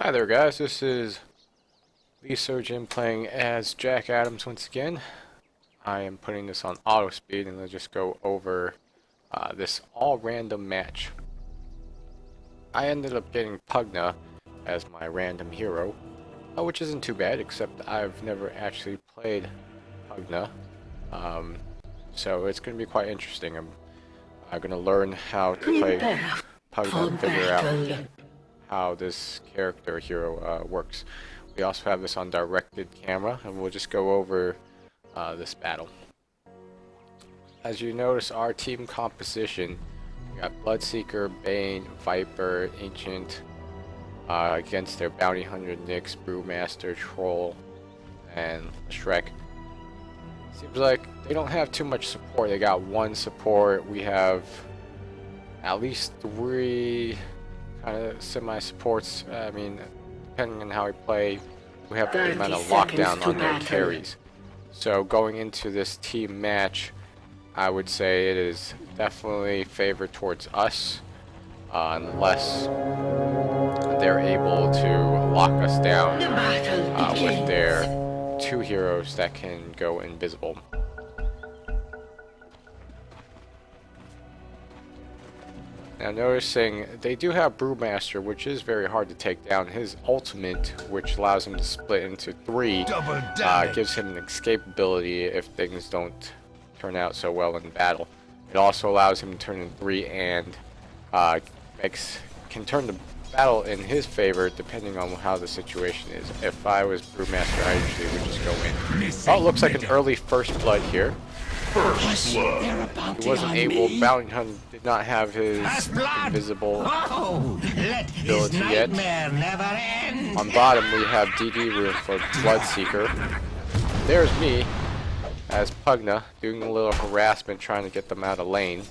Hi there guys, this is LeeSoJin playing as Jack Adams once again. I am putting this on auto speed and let's just go over this all random match. I ended up getting Pugna as my random hero, which isn't too bad, except I've never actually played Pugna. So it's going to be quite interesting. I'm going to learn how to play Pugna and figure out how this character hero works. We also have this on directed camera, and we'll just go over this battle. As you notice, our team composition, we got Bloodseeker, Bane, Viper, Ancient, against their Bounty Hunter, Nyx, Brewmaster, Troll, and Shrek. Seems like they don't have too much support. They got one support. We have at least 3 kind of semi-supports. I mean, depending on how we play, we have a amount of lockdown on their carries. So going into this team match, I would say it is definitely favored towards us, unless they're able to lock us down with their 2 heroes that can go invisible. Now noticing they do have Brewmaster, which is very hard to take down. His ultimate, which allows him to split into 3, gives him an escape ability if things don't turn out so well in battle. It also allows him to turn in 3 and can turn the battle in his favor depending on how the situation is. If I was Brewmaster, I usually would just go in. Oh, it looks like an early first blood here. He wasn't able, Bounty Hunter did not have his invisible ability yet. On bottom we have DD room for Bloodseeker. There's me as Pugna doing a little harassment trying to get them out of lane.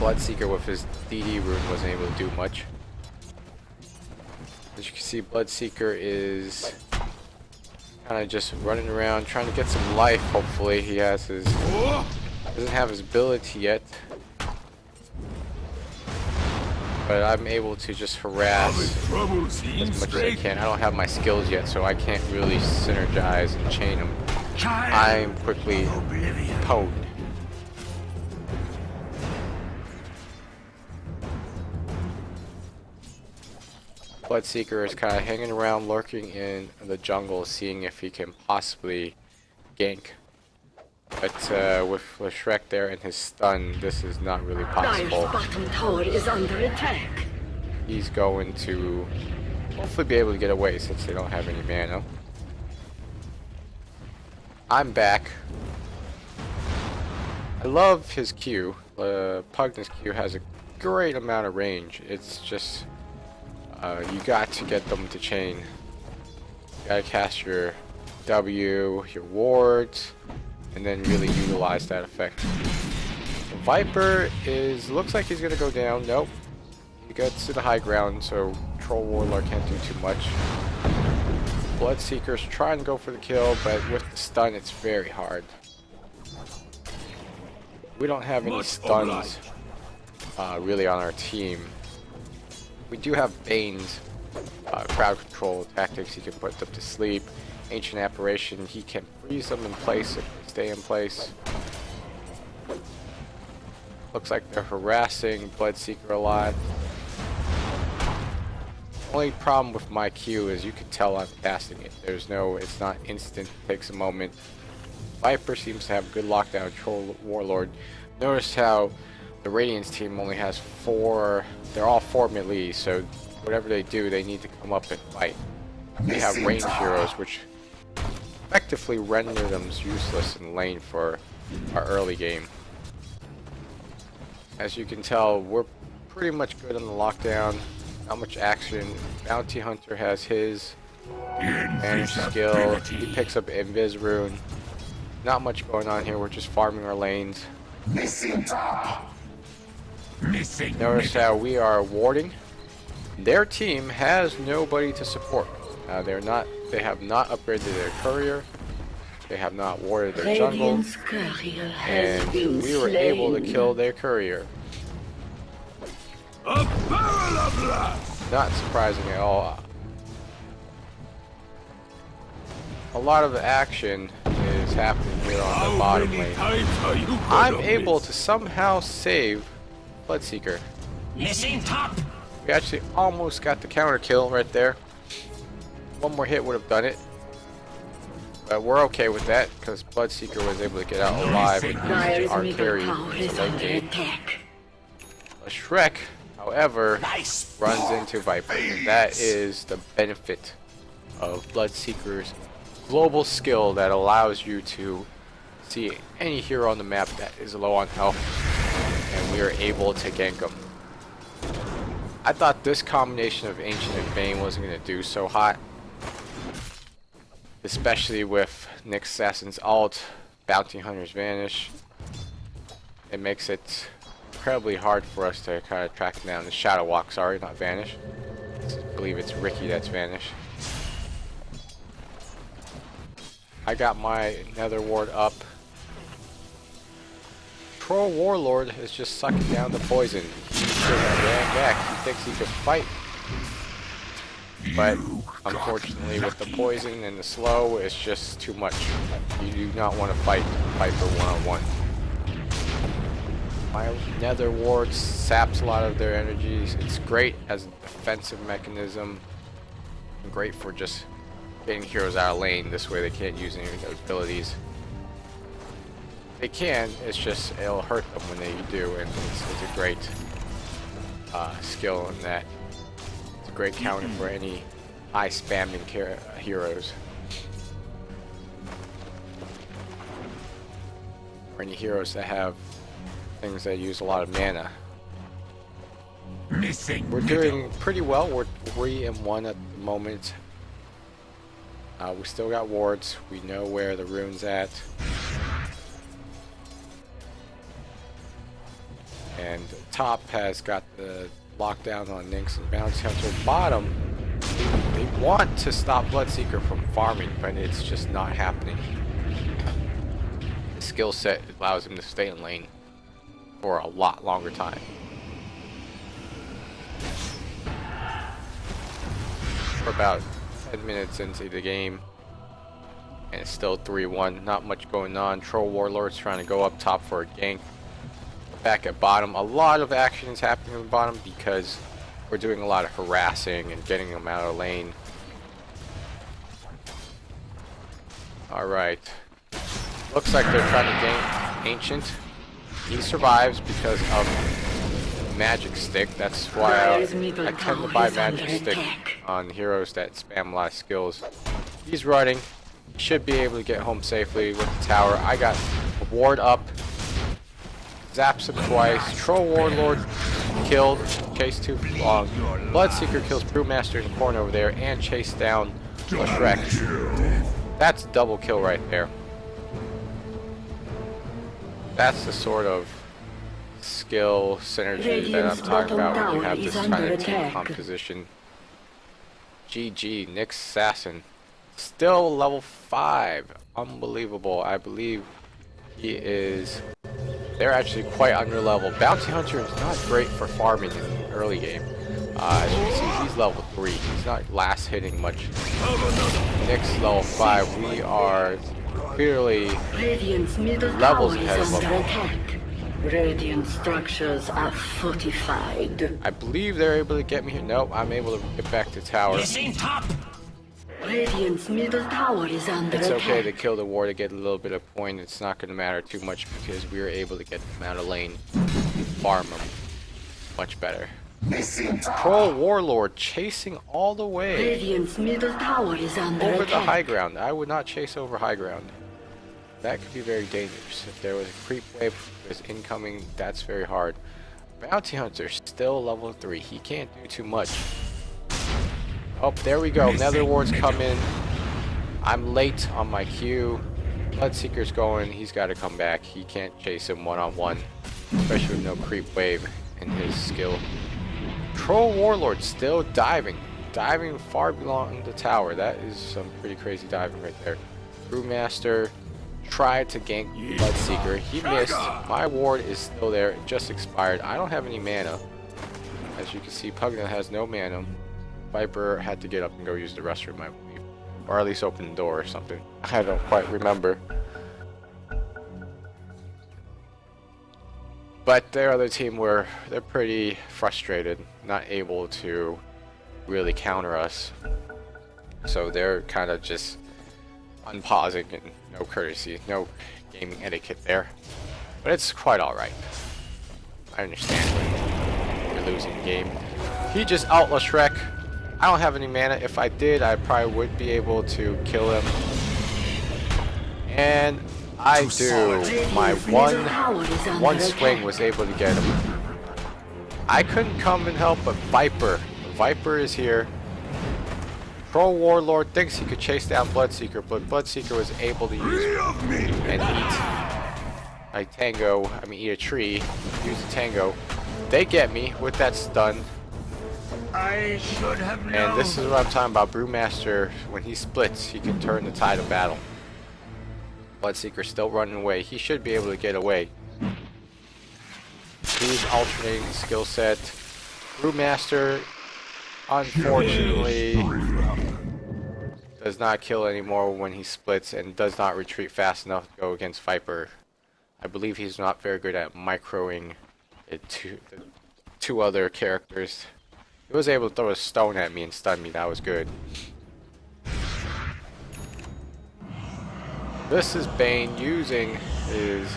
Bloodseeker with his DD room wasn't able to do much. As you can see, Bloodseeker is kind of just running around trying to get some life. Hopefully he has his doesn't have his ability yet, but I'm able to just harass as much as I can. I don't have my skills yet, so I can't really synergize and chain them. I'm quickly pwned. Bloodseeker is kind of hanging around, lurking in the jungle, seeing if he can possibly gank. But with Shrek there and his stun, this is not really possible. Bottom tower is under attack. He's going to hopefully be able to get away since they don't have any mana. I'm I love his Q. Pugna's Q has a great amount of range. It's just you got to get them to chain. You gotta cast your W, your wards, and then really utilize that effect. The Viper looks like he's gonna go down. Nope. He gets to the high ground, so Troll Warlord can't do too much. Bloodseeker's trying to go for the kill, but with the stun it's very hard. We don't have any stuns really on our team. We do have Bane's crowd control tactics. He can put them to sleep. Ancient Apparition, he can freeze them in place if they stay in place. Looks like they're harassing Bloodseeker a lot. Only problem with my Q is you can tell I'm casting it. It's not instant, it takes a moment. Viper seems to have good lockdown. Troll Warlord. Notice how the Radiance team only has 4, they're all 4 melee, so whatever they do, they need to come up and fight. They have range heroes, which effectively render them useless in lane for our early game. As you can tell, we're pretty much good on the lockdown, not much action. Bounty Hunter has his manage skill, he picks up Invis rune. Not much going on here, we're just farming our lanes. Notice how we are warding. Their team has nobody to support. They have not upgraded their courier. They have not warded their jungle. And we were able to kill their courier. Not surprising at all. a lot of the action is happening here on the bottom lane. I'm able to somehow save Bloodseeker. Missing top. We actually almost got the counter kill right there. One more hit would have done it. But we're okay with that because Bloodseeker was able to get out alive and use our carry to late game. A Shrek, however, runs into Viper. And that is the benefit of Bloodseeker's global skill that allows you to see any hero on the map that is low on health, and we are able to gank them. I thought this combination of Ancient and Bane wasn't going to do so hot, especially with Nyx Assassin's ult, Bounty Hunter's Vanish. It makes it incredibly hard for us to kind of track down the Shadow Walk, sorry, not Vanish. I believe it's Ricky that's Vanish. I got my Nether Ward up. Troll Warlord is just sucking down the poison. He just ran back. He thinks he could fight. But unfortunately with the poison and the slow, it's just too much. You do not want to fight Viper one-on-one. My Nether Ward saps a lot of their energies. It's great as a defensive mechanism. And great for just getting heroes out of lane. This way they can't use any of their abilities. They can, it's just it'll hurt them when they do, and it's a great skill in that. It's a great counter for any high spamming heroes. Or any heroes that have things that use a lot of mana. We're doing pretty well. We're 3-1 at the moment. We still got wards. We know where the rune's at. And top has got the lockdown on Nyx and Bounty Hunter. Bottom, they want to stop Bloodseeker from farming, but it's just not happening. The skill set allows him to stay in lane for a lot longer time. We're about 10 minutes into the game, and it's still 3-1. Not much going on. Troll Warlord's trying to go up top for a gank. Back at bottom, a lot of action is happening at the bottom because we're doing a lot of harassing and getting them out of lane. Alright. Looks like they're trying to gank Ancient. He survives because of Magic Stick. That's why I tend to buy Magic Stick on heroes that spam a lot of skills. He's running. He should be able to get home safely with the tower. I got a ward up. Zaps him twice. Troll Warlord killed. Chased too long. Bloodseeker kills Brewmaster in the corner over there and chased down a Shrek. That's a double kill right there. That's the sort of skill synergy that I'm talking about when you have this kind of team composition. GG, Nyx Assassin. Still level 5. Unbelievable. I believe he is... They're actually quite under level. Bounty Hunter is not great for farming in the early game. As you can see, he's level 3. He's not last hitting much. Nyx level 5. We are clearly levels ahead of them. Radiant structures are fortified. I believe they're able to get me here. Nope, I'm able to get back to tower. Radiant's middle tower is under It's okay attack. to kill the ward to get a little bit of point. It's not going to matter too much because we were able to get them out of lane and farm them much better. Troll Warlord chasing all the way Radiant's middle tower is under over attack. the high ground. I would not chase over high ground. That could be very dangerous. If there was a creep wave was incoming, that's very hard. Bounty Hunter still level 3. He can't do too much. Oh, there we go. Nether Ward's come in. I'm late on my queue. Bloodseeker's going. He's got to come back. He can't chase him one-on-one, especially with no creep wave in his skill. Troll Warlord still diving. Diving far beyond the tower. That is some pretty crazy diving right there. Brewmaster tried to gank Bloodseeker. He missed. My ward is still there. It just expired. I don't have any mana. As you can see, Pugna has no mana. Viper had to get up and go use the restroom, I believe. or at least open the door or something. I don't quite remember. But their other team they're pretty frustrated, not able to really counter us. So they're kind of just unpausing and no courtesy, no gaming etiquette there. But it's quite alright. I understand you're losing the game. He just outlaw Shrek. I don't have any mana. If I did, I probably would be able to kill him. And I do. My one swing was able to get him. I couldn't come and help, but Viper is here. Troll Warlord thinks he could chase down Bloodseeker, but Bloodseeker was able to use and eat a tree, use a tango. They get me with that stun. I should have known. And this is what I'm talking about. Brewmaster, when he splits, he can turn the tide of battle. Bloodseeker still running away. He should be able to get away. He's alternating skill set. Brewmaster, unfortunately, does not kill anymore when he splits and does not retreat fast enough to go against Viper. I believe he's not very good at microing the two other characters. He was able to throw a stone at me and stun me. That was good. This is Bane using his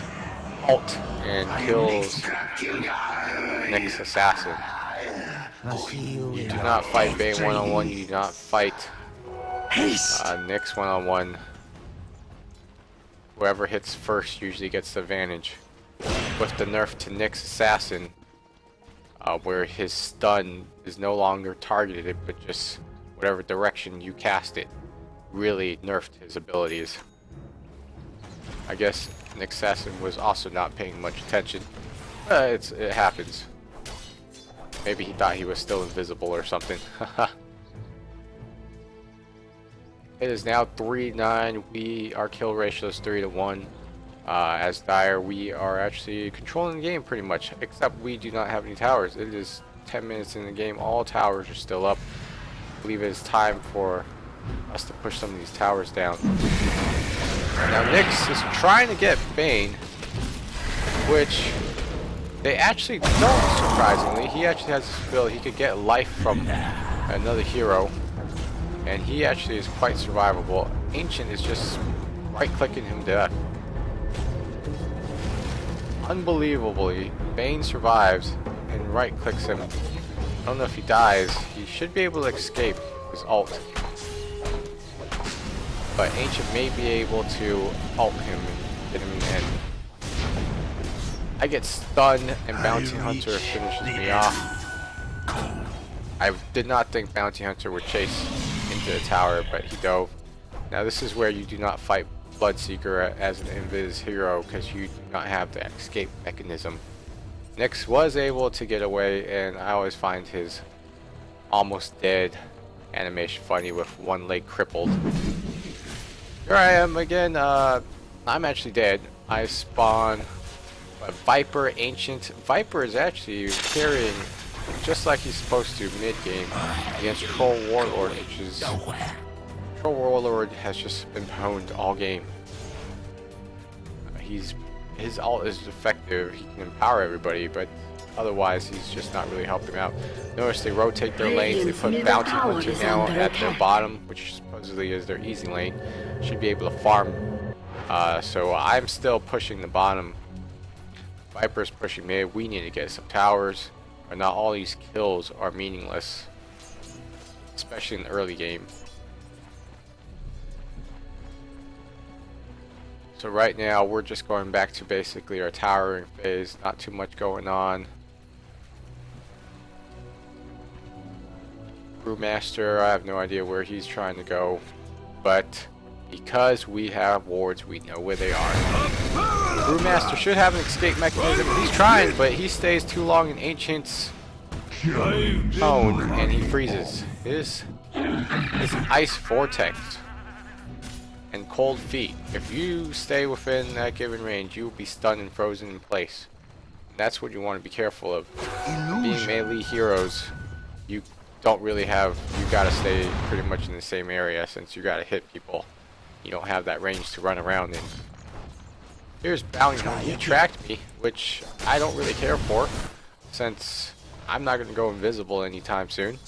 ult and kills Nick's assassin. You do not fight Bane one-on-one. You do not fight Nick's one-on-one. Whoever hits first usually gets the advantage. With the nerf to Nick's assassin, where his stun is no longer targeted, but just whatever direction you cast it, really nerfed his abilities. I guess Nick's assassin was also not paying much attention. It happens. Maybe he thought he was still invisible or something. It is now 3-9. Our kill ratio is 3-1. As Dire, we are actually controlling the game pretty much, except we do not have any towers. It is 10 minutes in the game. All towers are still up. I believe it is time for us to push some of these towers down. Now Nyx is trying to get Bane, which they actually don't, surprisingly. He actually has this ability. He could get life from another hero, and he actually is quite survivable. Ancient is just right-clicking him to death. Unbelievably, Bane survives and right-clicks him. I don't know if he dies. He should be able to escape his ult. But Ancient may be able to ult him and get him in the end. I get stunned and Bounty Hunter finishes me off. I did not think Bounty Hunter would chase into the tower, but he dove. Now this is where you do not fight Bloodseeker as an invis hero because you do not have the escape mechanism. Nyx was able to get away, and I always find his almost dead animation funny with one leg crippled. Here I am again. I'm actually dead. I spawn a Viper Ancient. Viper is actually carrying just like he's supposed to mid-game against Troll Warlord, which is... Troll Warlord has just been pwned all game. His ult is effective. He can empower everybody, but otherwise he's just not really helping out. Notice they rotate their lanes. They put Bounty Hunter now at their bottom, which supposedly is their easy lane. Should be able to farm. So I'm still pushing the bottom. Viper's pushing mid. We need to get some towers, or not all these kills are meaningless, especially in the early game. So right now we're just going back to basically our towering phase. Not too much going on. Brewmaster, I have no idea where he's trying to go, but because we have wards, we know where they are. Brewmaster should have an escape mechanism. He's trying, but he stays too long in Ancient's zone and he freezes. This is Ice Vortex and Cold Feet. If you stay within that given range, you will be stunned and frozen in place. And that's what you want to be careful of. Being melee heroes, you don't really have, you gotta stay pretty much in the same area since you gotta hit people. You don't have that range to run around in. Here's Bounty Hunter. He tracked me, which I don't really care for, since I'm not gonna go invisible anytime soon.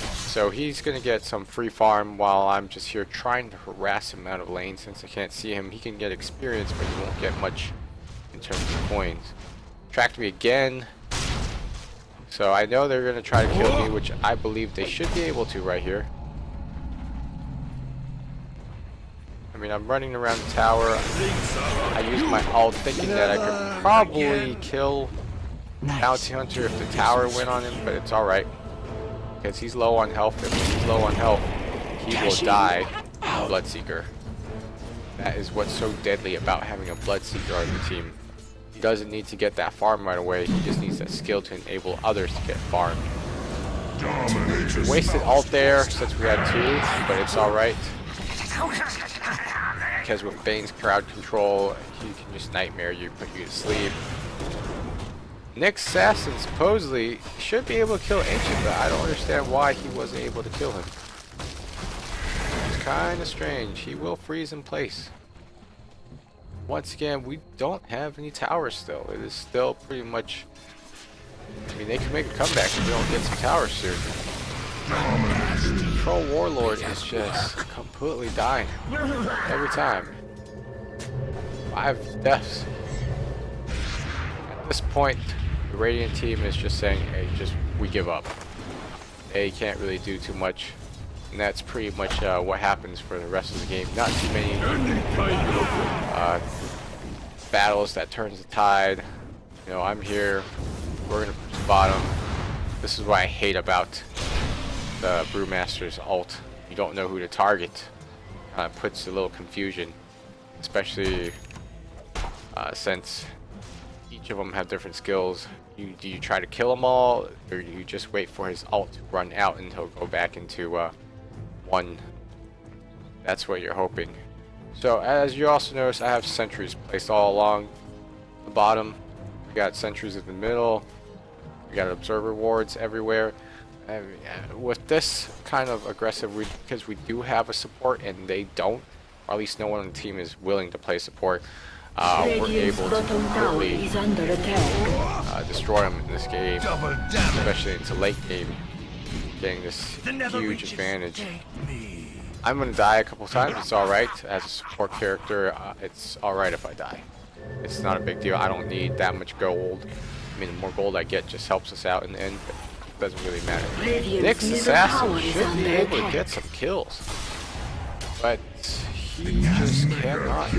So he's gonna get some free farm while I'm just here trying to harass him out of lane. Since I can't see him, he can get experience, but he won't get much in terms of coins. Tracked me again. So I know they're gonna try to kill me, which I believe they should be able to right here. I mean, I'm running around the tower. I used my ult thinking that I could probably kill Bounty Hunter if the tower went on him, but it's alright. Because he's low on health, and when he's low on health, he will die from Bloodseeker. That is what's so deadly about having a Bloodseeker on the team. He doesn't need to get that farm right away, he just needs that skill to enable others to get farm. Wasted ult there since we had two, but it's alright. Because with Bane's crowd control, he can just nightmare you, put you to sleep. Nick's assassin supposedly should be able to kill Ancient, but I don't understand why he wasn't able to kill him. It's kind of strange. He will freeze in place. Once again, we don't have any towers still. It is still pretty much... I mean, they can make a comeback if we don't get some towers soon. Troll Warlord is just completely dying every time. 5 deaths. At this point, the Radiant team is just saying, hey, we give up. They can't really do too much. And that's pretty much what happens for the rest of the game. Not too many battles that turns the tide. You know, I'm here. We're going to push the bottom. This is what I hate about the Brewmaster's ult. You don't know who to target. Puts a little confusion. Especially since each of them have different skills. Do you try to kill them all, or do you just wait for his ult to run out and he'll go back into one? That's what you're hoping. So as you also notice, I have sentries placed all along the bottom. We got sentries in the middle. We got observer wards everywhere. With this kind of aggressive, because we do have a support and they don't, or at least no one on the team is willing to play support, we're able to completely destroy them in this game, especially into late game, getting this huge advantage. I'm going to die a couple times, it's alright. As a support character, it's alright if I die. It's not a big deal, I don't need that much gold. I mean, the more gold I get just helps us out in the end, but it doesn't really matter. Nick's assassin should be able to get some kills, but he just cannot.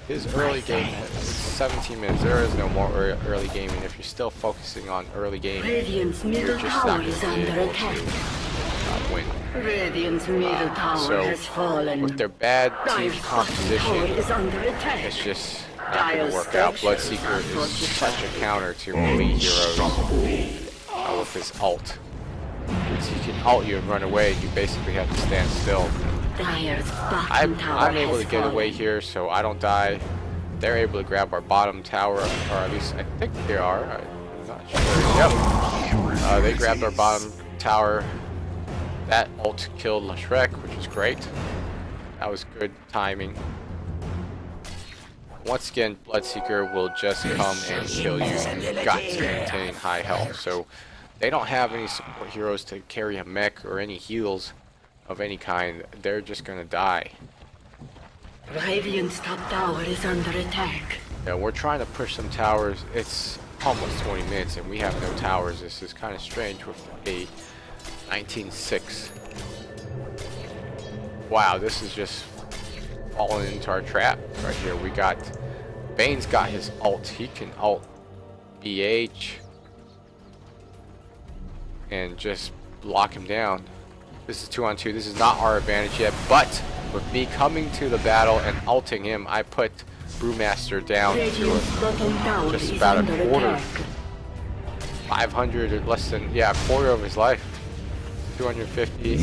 His early game is 17 minutes. There is no more early gaming. If you're still focusing on early gaming, you're just not going to be able to win. So, with their bad team composition, it's just not going to work out. Bloodseeker is such a counter to elite heroes with his ult. Because he can ult you and run away, and you basically have to stand still. I'm able to get away here, so I don't die. They're able to grab our bottom tower, or at least I think they are. I'm not sure. Yep. They grabbed our bottom tower. That ult killed Shrek, which is great. That was good timing. Once again, Bloodseeker will just come and kill you. You've got to maintain high health. So they don't have any support heroes to carry a mech or any heals of any kind. They're just gonna die. Radiant's top tower is under attack. Yeah, we're trying to push some towers. It's almost 20 minutes and we have no towers. This is kind of strange with a 19-6. Wow, this is just falling into our trap right here. We got Bane's got his ult. He can ult BH and just lock him down. This is 2-on-2. This is not our advantage yet, but with me coming to the battle and ulting him, I put Brewmaster down to just about a quarter. 500 or less than, yeah, a quarter of his life. 250.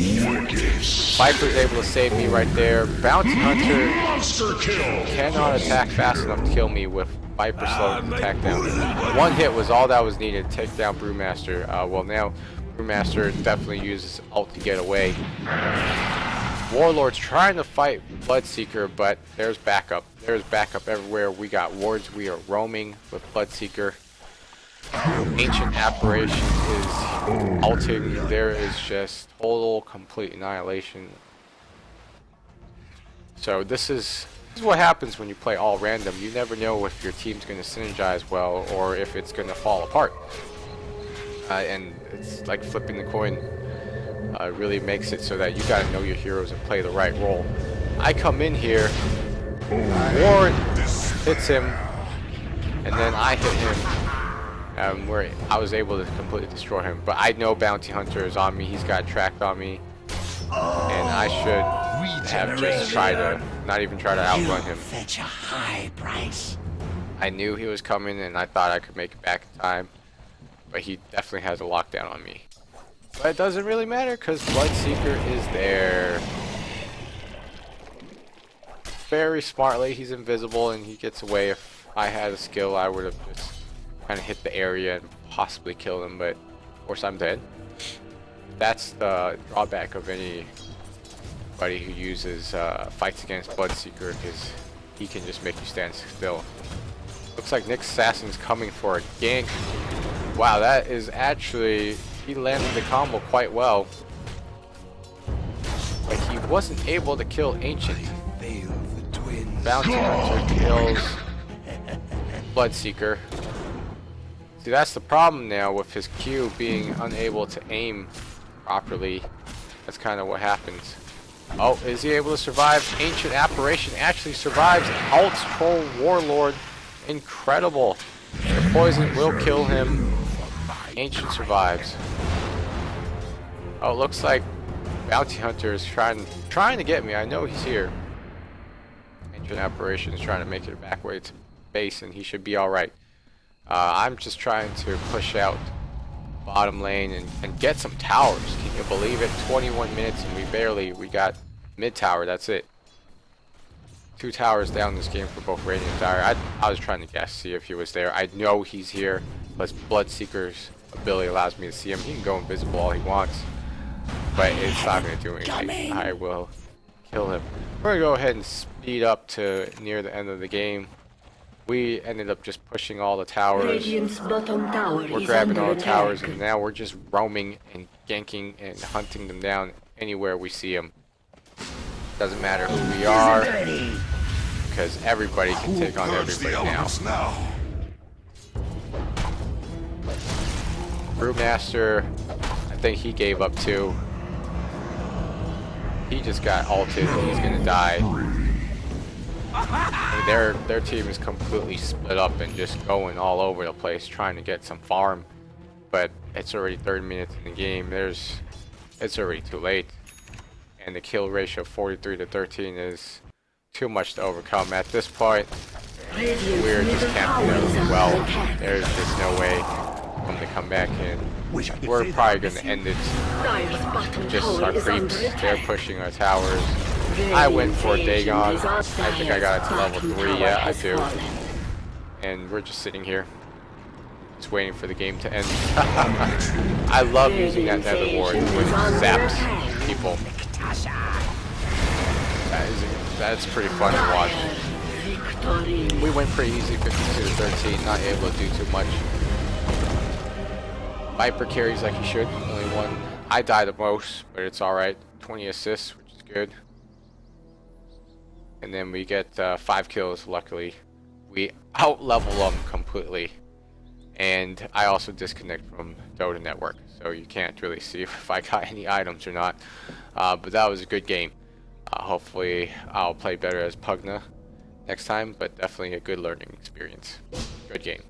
Viper's able to save me right there. Bounty Hunter cannot attack fast enough to kill me with Viper slowed his attack down. One hit was all that was needed to take down Brewmaster. Well, now Brewmaster definitely uses ult to get away. Warlord's trying to fight Bloodseeker, but there's backup. There's backup everywhere. We got wards. We are roaming with Bloodseeker. Ancient Apparition is ulting. There is just total, complete annihilation. So this is what happens when you play all random. You never know if your team's going to synergize well or if it's going to fall apart. And it's like flipping the coin. Really makes it so that you got to know your heroes and play the right role. I come in here, Ward hits him, and then I hit him, where I was able to completely destroy him. But I know Bounty Hunter is on me. He's got tracked on me, and I should have just tried to not even try to outrun him. Fetch a high price. I knew he was coming, and I thought I could make it back in time, but he definitely has a lockdown on me. But it doesn't really matter because Bloodseeker is there. Very smartly, he's invisible and he gets away. If I had a skill, I would have just kind of hit the area and possibly killed him, but of course I'm dead. That's the drawback of anybody who uses fights against Bloodseeker, because he can just make you stand still. Looks like Nick Assassin's coming for a gank. Wow, that is actually... He landed the combo quite well, but he wasn't able to kill Ancient. Bounty Hunter kills Bloodseeker. See, that's the problem now with his Q being unable to aim properly. That's kind of what happens. Oh, is he able to survive? Ancient Apparition actually survives. Ults troll Warlord. Incredible. The poison will kill him. Ancient survives. Oh, it looks like Bounty Hunter is trying to get me. I know he's here. Ancient Apparition is trying to make it back way to base, and he should be alright. I'm just trying to push out bottom lane and get some towers. Can you believe it? 21 minutes and we got mid tower. That's it. 2 towers down this game for both Radiant and Dire. I was trying to guess, see if he was there. I know he's here, but Bloodseeker's ability allows me to see him. He can go invisible all he wants, but it's not going to do anything. I will kill him. We're going to go ahead and speed up to near the end of the game. We ended up just pushing all the towers. Radiant's bottom tower We're is grabbing under all the towers, attack. and now we're just roaming and ganking and hunting them down anywhere we see them. Doesn't matter who we are, because everybody can take on everybody now. Brewmaster, I think he gave up too. He just got ulted and he's gonna die. I mean, their team is completely split up and just going all over the place trying to get some farm. But it's already 30 minutes in the game. It's already too late. And the kill ratio 43 to 13 is too much to overcome. At this point, we're just camping them well. There's just no way for them to come back in. We're probably going to end it. Just our creeps. They're pushing our towers. I went for Dagon. I think I got it to level 3. Yeah, I do. And we're just sitting here, just waiting for the game to end. I love using that Nether Ward when it zaps people. That's pretty fun to watch. We went pretty easy, 52 to 13. Not able to do too much. Viper carries like he should. Only one. I die the most, but it's alright. 20 assists, which is good. And then we get 5 kills, luckily. We out-level them completely. And I also disconnect from Dota Network, so you can't really see if I got any items or not. But that was a good game. Hopefully I'll play better as Pugna next time, but definitely a good learning experience. Good game.